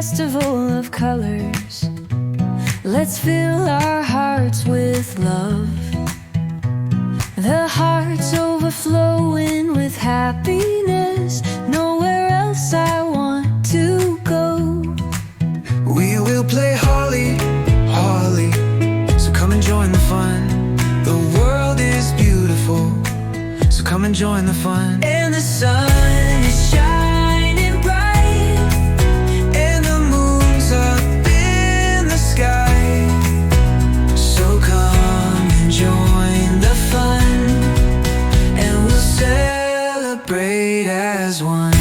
festival of colors. Let's fill our hearts with love. The heart's overflowing with happiness. Nowhere else I want to go. We will play Holi, Holi, so come and join the fun. The world is beautiful, so come and join the fun. And the sun is shining bright, And the moon's up in the sky. So come and join the fun, and we'll celebrate as one.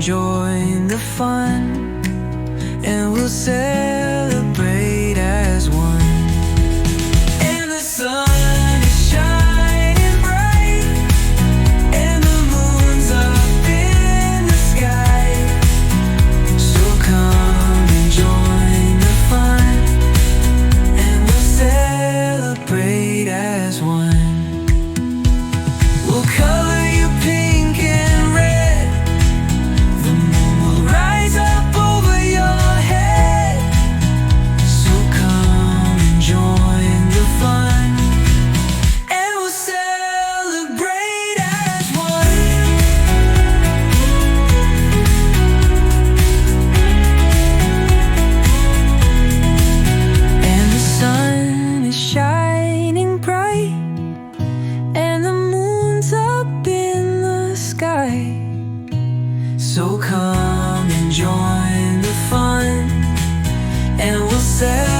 Join the fun, and we'll celebrate as one. And the sun is shining bright, and the moon's up in the sky. So come and join the fun, and we'll celebrate as one. We'll color you pink and red. So come and join the fun, and we'll celebrate.